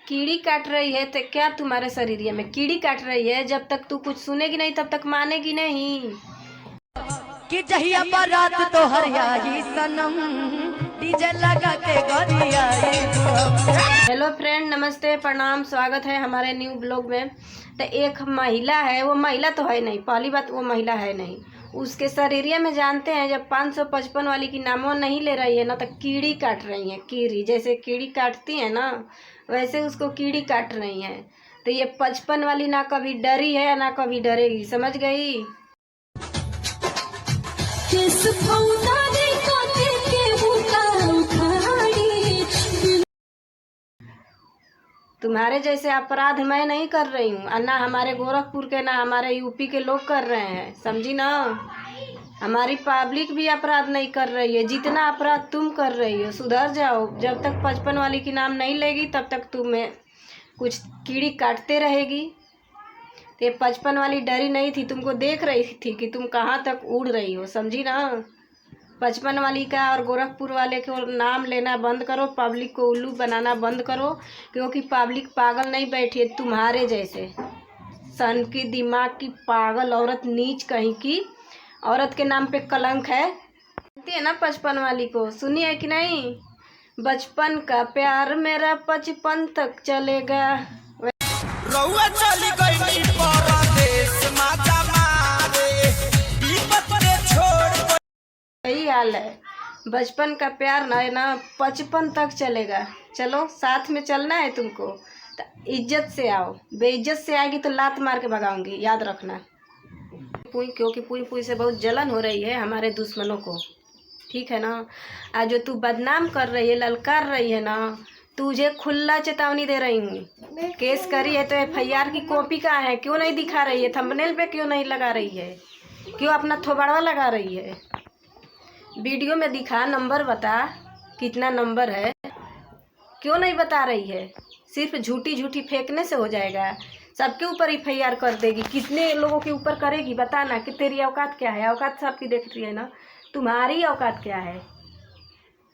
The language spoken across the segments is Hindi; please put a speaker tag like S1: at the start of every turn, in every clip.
S1: कीड़ी काट रही है तो क्या तुम्हारे शरीर में कीड़ी काट रही है? जब तक तू कुछ सुनेगी नहीं तब तक मानेगी नहीं
S2: कि जहिया बारात तो हरियाई सनम डीजे लगा के गरियाई।
S1: हेलो फ्रेंड, नमस्ते, प्रणाम, स्वागत है हमारे न्यू ब्लॉग में। तो एक महिला है, वो महिला तो है नहीं, पहली बात वो महिला है नहीं, उसके शरीर में जानते हैं जब 555 वाली की नामों नहीं ले रही है ना तो कीड़ी काट रही है। कीड़ी जैसे कीड़ी काटती है ना वैसे उसको कीड़ी काट रही है। तो ये 55 वाली ना कभी डरी है ना कभी डरेगी, समझ गई? तुम्हारे जैसे अपराध मैं नहीं कर रही हूँ, और ना हमारे गोरखपुर के ना हमारे यूपी के लोग कर रहे हैं, समझी ना? हमारी पब्लिक भी अपराध नहीं कर रही है जितना अपराध तुम कर रही हो। सुधर जाओ, जब तक 55 वाली की नाम नहीं लेगी तब तक तुम्हें कुछ कीड़ी काटते रहेगी। तो ये 55 वाली डरी नहीं थी, तुमको देख रही थी कि तुम कहाँ तक उड़ रही हो, समझी ना? 55 वाली का और गोरखपुर वाले को नाम लेना बंद करो, पब्लिक को उल्लू बनाना बंद करो, क्योंकि पब्लिक पागल नहीं बैठी है तुम्हारे जैसे सन की दिमाग की पागल औरत, नीच कहीं की औरत के नाम पे कलंक है। जानती है ना 55 वाली को? सुनी है कि नहीं? बचपन का प्यार मेरा 55 तक चलेगा।
S3: रउआ चली गई परदेस माता मारे विपत रे छोड़।
S1: यही हाल है, बचपन का प्यार ना 55 तक चलेगा। चलो साथ में चलना है तुमको तो इज्जत से आओ, बेइज्जत से आएगी तो लात मार के भगाऊंगी, याद रखना। क्योंकि पुई पुई से बहुत जलन हो रही है हमारे दुश्मनों को, ठीक है ना? आज जो तू बदनाम कर रही है, ललकार रही है ना, तुझे खुला चेतावनी दे रही हूँ। केस करी है तो FIR की कॉपी कहाँ है? क्यों नहीं दिखा रही है? थंबनेल पे क्यों नहीं लगा रही है? क्यों अपना थोबड़वा लगा रही है? वीडियो में दिखा, नंबर बता, कितना नंबर है? क्यों नहीं बता रही है? सिर्फ झूठी झूठी फेंकने से हो जाएगा? सबके ऊपर FIR कर देगी, कितने लोगों के ऊपर करेगी? बताना कि तेरी औकात क्या है? औकात सबकी देख रही है ना, तुम्हारी औकात क्या है?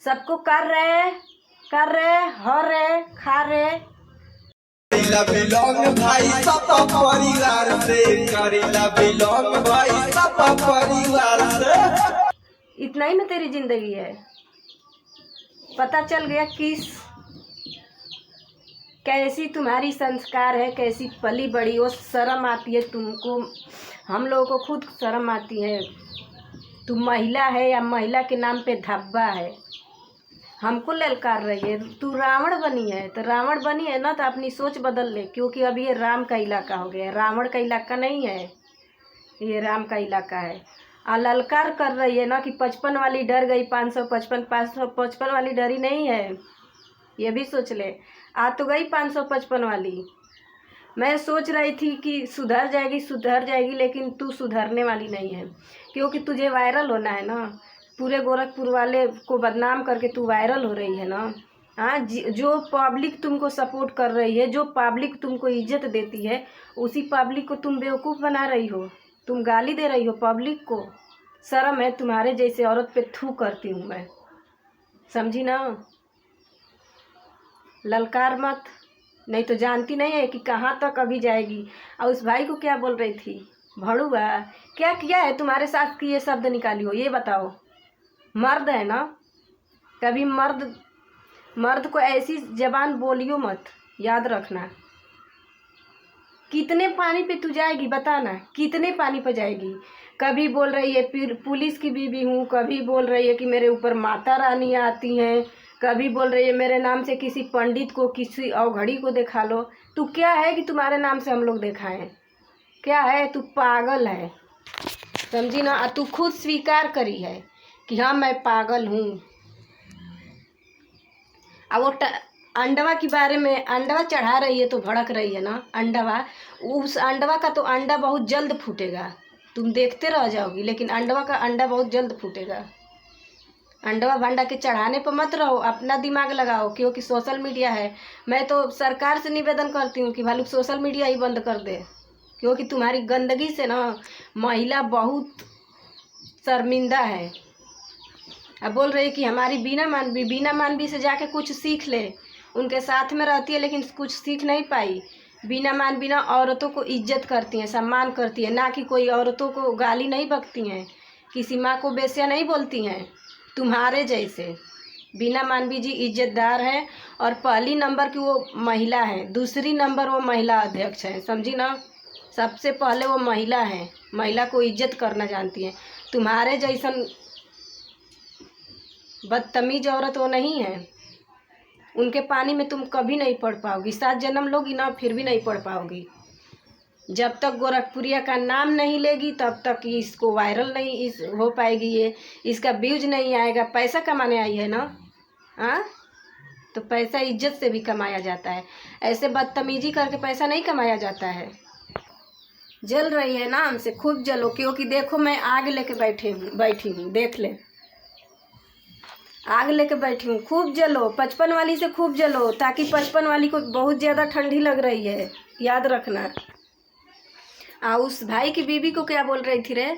S1: सबको कर रहे हो रहे खा रहे।
S3: करेला बिलोंग भाई सब परिवार से, करेला बिलोंग भाई सब परिवार से।
S1: इतना ही में तेरी जिंदगी है। पता चल गया किस कैसी तुम्हारी संस्कार है, कैसी पली बड़ी हो। शर्म आती है तुमको? हम लोगों को खुद शर्म आती है। तुम महिला है या महिला के नाम पे धब्बा है, हमको ललकार रही है। तू रावण बनी है तो रावण बनी है ना तो अपनी सोच बदल ले, क्योंकि अब ये राम का इलाका हो गया है, रावण का इलाका नहीं है, ये राम का इलाका है। और ललकार कर रही है ना कि 55 वाली डर गई, 555 वाली डरी नहीं है, ये भी सोच ले। आ तो गई 555 वाली। मैं सोच रही थी कि सुधर जाएगी, लेकिन तू सुधरने वाली नहीं है, क्योंकि तुझे वायरल होना है ना। पूरे गोरखपुर वाले को बदनाम करके तू वायरल हो रही है ना। हाँ, जो पब्लिक तुमको सपोर्ट कर रही है, जो पब्लिक तुमको इज्जत देती है, उसी पब्लिक को तुम बेवकूफ़ बना रही हो, तुम गाली दे रही हो पब्लिक को। शर्म है? तुम्हारे जैसे औरत पे थू करती हूँ मैं, समझी ना? ललकार मत, नहीं तो जानती नहीं है कि कहाँ तक अभी जाएगी। और उस भाई को क्या बोल रही थी? भड़ुआ। क्या किया है तुम्हारे साथ कि ये शब्द निकाली हो? ये बताओ। मर्द है ना, कभी मर्द को ऐसी जबान बोलियो मत, याद रखना। कितने पानी पे तू जाएगी बताना, कितने पानी पे जाएगी? कभी बोल रही है पुलिस की बीवी हूँ, कभी बोल रही है कि मेरे ऊपर माता रानी आती हैं, कभी बोल रही है मेरे नाम से किसी पंडित को, किसी अवघड़ी को दिखा लो। तू क्या है कि तुम्हारे नाम से हम लोग दिखाएं? क्या है? तू पागल है, समझी ना? तू खुद स्वीकार करी है कि हाँ मैं पागल हूँ। अब वो अंडवा के बारे में, अंडवा चढ़ा रही है तो भड़क रही है ना। अंडवा, उस अंडवा का तो अंडा बहुत जल्द फूटेगा, तुम देखते रह जाओगी, लेकिन अंडवा का अंडा बहुत जल्द फूटेगा। अंडवा भंडा के चढ़ाने पर मत रहो, अपना दिमाग लगाओ, क्योंकि सोशल मीडिया है। मैं तो सरकार से निवेदन करती हूँ कि भाई सोशल मीडिया ही बंद कर दे, क्योंकि तुम्हारी गंदगी से ना महिला बहुत शर्मिंदा है। अब बोल रही कि हमारी बीना मानवी से जाके कुछ सीख ले। उनके साथ में रहती है लेकिन कुछ सीख नहीं पाई। बिना मान बिना औरतों को इज्जत करती हैं, सम्मान करती है, ना कि कोई औरतों को गाली नहीं बकती हैं, किसी माँ को बेस्या नहीं बोलती हैं। तुम्हारे जैसे बीना मानवी जी इज्जतदार हैं और पहली नंबर की वो महिला है, दूसरी नंबर वो महिला अध्यक्ष हैं, समझी ना। सबसे पहले वो महिला है, महिला को इज्जत करना जानती हैं। तुम्हारे जैसन बदतमीज औरत वो नहीं है। उनके पानी में तुम कभी नहीं पढ़ पाओगी, 7 जन्म लोगी ना फिर भी नहीं पढ़ पाओगी। जब तक गोरखपुरिया का नाम नहीं लेगी तब तक इसको वायरल नहीं हो पाएगी, ये इसका व्यूज नहीं आएगा। पैसा कमाने आई है ना, हाँ, तो पैसा इज्जत से भी कमाया जाता है, ऐसे बदतमीजी करके पैसा नहीं कमाया जाता है। जल रही है ना हमसे, खूब जलो, क्योंकि देखो मैं आग लेके बैठी हूँ, देख ले, आग लेके बैठी हूँ। खूब जलो, 55 वाली से खूब जलो, ताकि 55 वाली को बहुत ज़्यादा ठंडी लग रही है, याद रखना। उस भाई की बीबी को क्या बोल रही थी रे,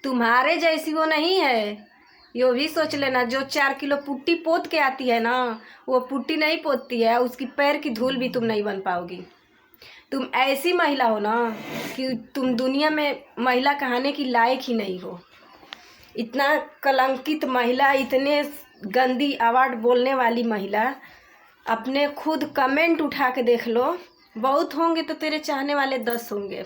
S1: तुम्हारे जैसी वो नहीं है, यो भी सोच लेना। जो 4 किलो पुट्टी पोत के आती है ना, वो पुट्टी नहीं पोतती है, उसकी पैर की धूल भी तुम नहीं बन पाओगी। तुम ऐसी महिला हो ना कि तुम दुनिया में महिला कहने की लायक ही नहीं हो। इतना कलंकित महिला, इतने गंदी अवार्ड बोलने वाली महिला, अपने खुद कमेंट उठा के देख लो, बहुत होंगे तो तेरे चाहने वाले 10 होंगे,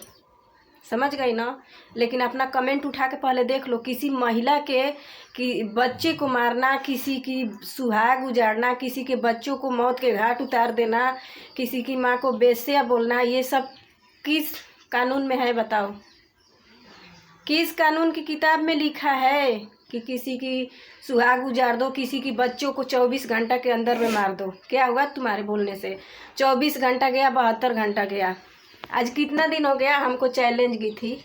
S1: समझ गई ना। लेकिन अपना कमेंट उठा के पहले देख लो, किसी महिला के कि बच्चे को मारना, किसी की सुहाग उजाड़ना, किसी के बच्चों को मौत के घाट उतार देना, किसी की माँ को बेस्या बोलना, ये सब किस कानून में है बताओ? किस कानून की किताब में लिखा है कि किसी की सुहाग उजाड़ दो, किसी की बच्चों को 24 घंटा के अंदर में मार दो? क्या हुआ तुम्हारे बोलने से? 24 घंटा गया, 72 घंटा गया, आज कितना दिन हो गया? हमको चैलेंज की थी,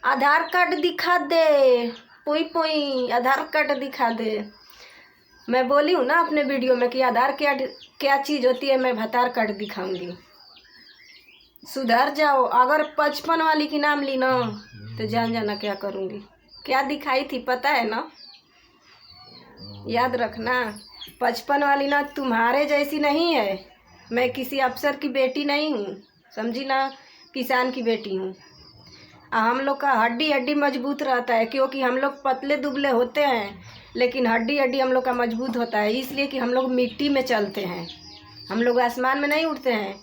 S1: आधार कार्ड दिखा दे, पोई आधार कार्ड दिखा दे। मैं बोली हूँ ना अपने वीडियो में कि आधार कार्ड क्या चीज़ होती है, मैं आधार कार्ड दिखाऊंगी। सुधर जाओ। अगर 55 वाली की नाम ली ना तो जान जाना क्या करूँगी। क्या दिखाई थी पता है ना, याद रखना। 55 वाली ना तुम्हारे जैसी नहीं है, मैं किसी अफसर की बेटी नहीं हूँ, समझी ना, किसान की बेटी हूँ। हम लोग का हड्डी हड्डी मजबूत रहता है, क्योंकि हम लोग पतले दुबले होते हैं लेकिन हड्डी हड्डी हम लोग का मजबूत होता है, इसलिए कि हम लोग मिट्टी में चलते हैं। हम लोग आसमान में नहीं उड़ते हैं,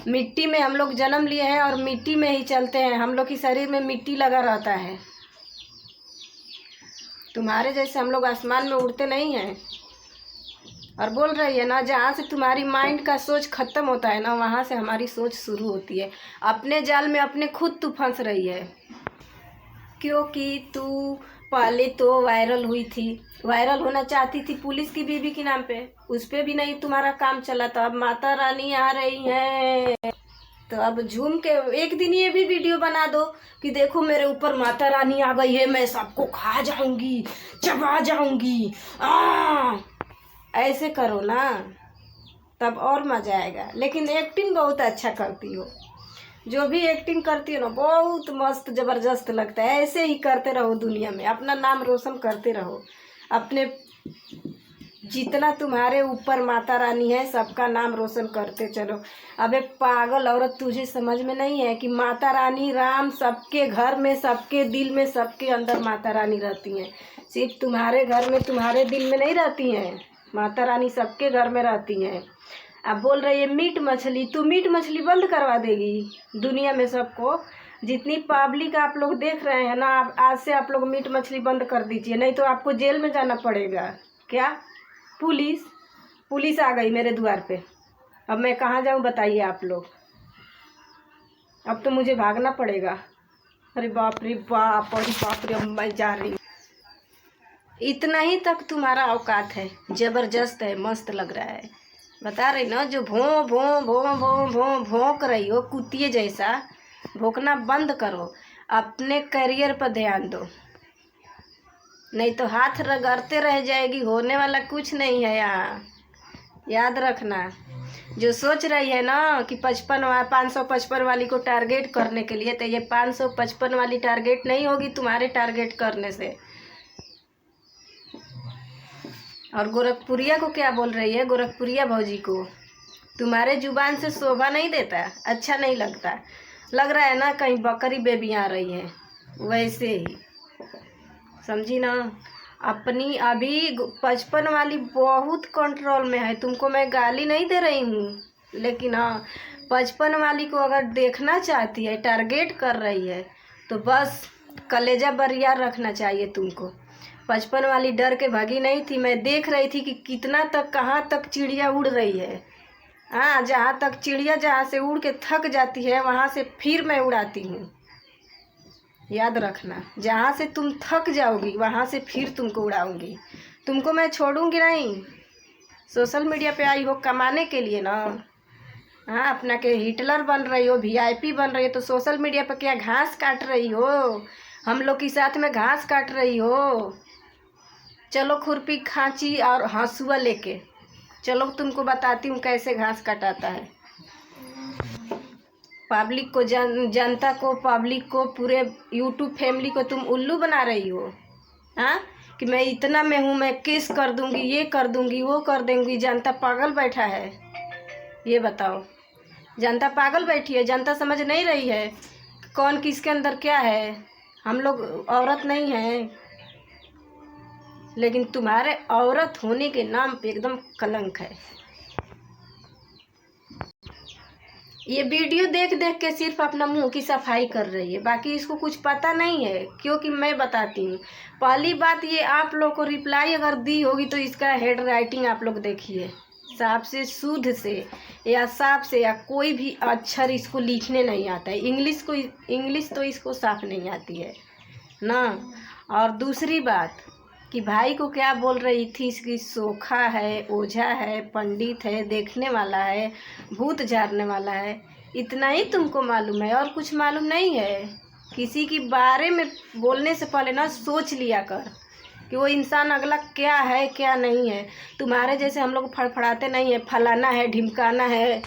S1: मिट्टी में हम लोग जन्म लिए हैं और मिट्टी में ही चलते हैं। हम लोग की शरीर में मिट्टी लगा रहता है। तुम्हारे जैसे हम लोग आसमान में उड़ते नहीं हैं। और बोल रही है ना, जहाँ से तुम्हारी माइंड का सोच ख़त्म होता है ना, वहाँ से हमारी सोच शुरू होती है। अपने जाल में अपने खुद तू फंस रही है, क्योंकि तू पहले तो वायरल हुई थी, वायरल होना चाहती थी पुलिस की बीबी के नाम पे, उस पर भी नहीं तुम्हारा काम चला था। अब माता रानी आ रही है तो अब झूम के एक दिन ये भी वीडियो बना दो कि देखो मेरे ऊपर माता रानी आ गई है, मैं सबको खा जाऊंगी, चबा जाऊंगी, ऐसे करो ना, तब और मज़ा आएगा। लेकिन एक्टिंग बहुत अच्छा करती हो, जो भी एक्टिंग करती हो ना बहुत मस्त ज़बरदस्त लगता है। ऐसे ही करते रहो, दुनिया में अपना नाम रोशन करते रहो। अपने जितना तुम्हारे ऊपर माता रानी है सबका नाम रोशन करते चलो। अबे पागल औरत, तुझे समझ में नहीं है कि माता रानी राम सबके घर में, सबके दिल में, सबके अंदर माता रानी रहती हैं। सिर्फ तुम्हारे घर में, तुम्हारे दिल में नहीं रहती हैं, माता रानी सबके घर में रहती हैं। अब बोल रही है मीट मछली, तू मीट मछली बंद करवा देगी दुनिया में सबको। जितनी पब्लिक आप लोग देख रहे हैं ना, आज से आप लोग मीट मछली बंद कर दीजिए, नहीं तो आपको जेल में जाना पड़ेगा। क्या पुलिस आ गई मेरे द्वार पे, अब मैं कहाँ जाऊँ बताइए आप लोग? अब तो मुझे भागना पड़ेगा। अरे बाप रे बाप, अरे बाप रे, अब मैं जा रही हूँ। इतना ही तक तुम्हारा औकात है, ज़बरदस्त है, मस्त लग रहा है। बता रही ना, जो भों भों भों भों भों भोंक रही हो कुत्ते जैसा, भोंकना बंद करो, अपने करियर पर ध्यान दो, नहीं तो हाथ रगड़ते रह जाएगी। होने वाला कुछ नहीं है यहाँ, याद रखना। जो सोच रही है ना कि 555 वाली को टारगेट करने के लिए, तो ये 555 वाली टारगेट नहीं होगी तुम्हारे टारगेट करने से। और गोरखपुरिया को क्या बोल रही है, गोरखपुरिया भौजी को तुम्हारे जुबान से शोभा नहीं देता, अच्छा नहीं लगता। लग रहा है ना कहीं बकरी बेबी आ रही है, वैसे ही समझी ना। अपनी अभी 55 वाली बहुत कंट्रोल में है। तुमको मैं गाली नहीं दे रही हूँ, लेकिन हाँ 55 वाली को अगर देखना चाहती है, टारगेट कर रही है, तो बस कलेजा बरियार रखना चाहिए तुमको। 55 वाली डर के भागी नहीं थी। मैं देख रही थी कि कितना तक, कहाँ तक चिड़िया उड़ रही है। हाँ, जहाँ तक चिड़िया जहाँ से उड़ के थक जाती है, वहाँ से फिर मैं उड़ाती हूँ। याद रखना, जहाँ से तुम थक जाओगी वहाँ से फिर तुमको उड़ाऊंगी। तुमको मैं छोड़ूंगी नहीं। सोशल मीडिया पे आई हो कमाने के लिए ना। हाँ, अपना के हिटलर बन रही हो, VIP बन रही हो, तो सोशल मीडिया पे क्या घास काट रही हो? हम लोग के साथ में घास काट रही हो। चलो खुरपी खांची और हंसुआ लेके चलो, तुमको बताती हूँ कैसे घास काटाता है। पब्लिक को, जनता को, पब्लिक को, पूरे यूट्यूब फैमिली को तुम उल्लू बना रही हो। हाँ, कि मैं इतना में हूँ, मैं केस कर दूंगी, ये कर दूंगी, वो कर दूंगी। जनता पागल बैठा है, ये बताओ। जनता पागल बैठी है, जनता समझ नहीं रही है कौन किसके अंदर क्या है। हम लोग औरत नहीं हैं, लेकिन तुम्हारे औरत होने के नाम पे एकदम कलंक है। ये वीडियो देख देख के सिर्फ अपना मुंह की सफाई कर रही है, बाकी इसको कुछ पता नहीं है। क्योंकि मैं बताती हूँ। पहली बात, ये आप लोग को रिप्लाई अगर दी होगी तो इसका हेड राइटिंग आप लोग देखिए, साफ से, शुद्ध से या साफ से, या कोई भी अक्षर इसको लिखने नहीं आता है। इंग्लिश तो इसको साफ नहीं आती है ना। और दूसरी बात कि भाई को क्या बोल रही थी कि सोखा है, ओझा है, पंडित है, देखने वाला है, भूत झाड़ने वाला है। इतना ही तुमको मालूम है और कुछ मालूम नहीं है। किसी के बारे में बोलने से पहले ना सोच लिया कर कि वो इंसान अगला क्या है क्या नहीं है। तुम्हारे जैसे हम लोग फड़फड़ाते नहीं है, फलाना है, ढिमकाना है,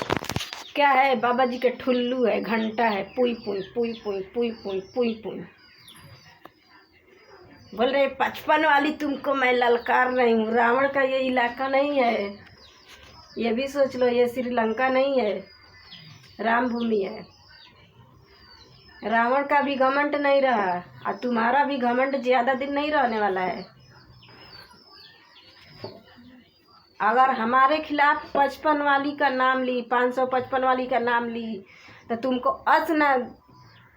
S1: क्या है, बाबा जी के ठुल्लू है, घंटा है, पुई पुई पुई पुई पुई पुई पुई पुई बोल रहे। 55 वाली तुमको मैं ललकार रही हूँ। रावण का ये इलाका नहीं है, ये भी सोच लो। ये श्रीलंका नहीं है, राम भूमि है। रावण का भी घमंड नहीं रहा और तुम्हारा भी घमंड ज़्यादा दिन नहीं रहने वाला है। अगर हमारे खिलाफ 55 वाली का नाम ली, 555 वाली का नाम ली, तो तुमको न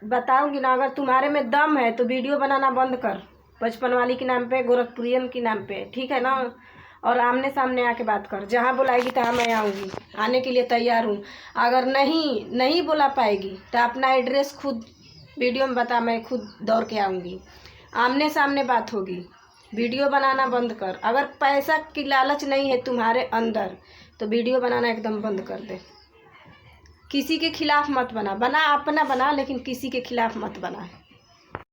S1: बताऊंगी ना। अगर तुम्हारे में दम है तो वीडियो बनाना बंद कर, 55 वाली के नाम पे, गोरखपुरियन के नाम पे, ठीक है ना। और आमने सामने आके बात कर। जहाँ बुलाएगी तहाँ मैं आऊँगी, आने के लिए तैयार हूँ। अगर नहीं बुला पाएगी तो अपना एड्रेस खुद वीडियो में बता, मैं खुद दौड़ के आऊँगी। आमने सामने बात होगी। वीडियो बनाना बंद कर। अगर पैसा की लालच नहीं है तुम्हारे अंदर तो वीडियो बनाना एकदम बंद कर दे। किसी के खिलाफ मत बना, अपना बना, लेकिन किसी के खिलाफ मत बना।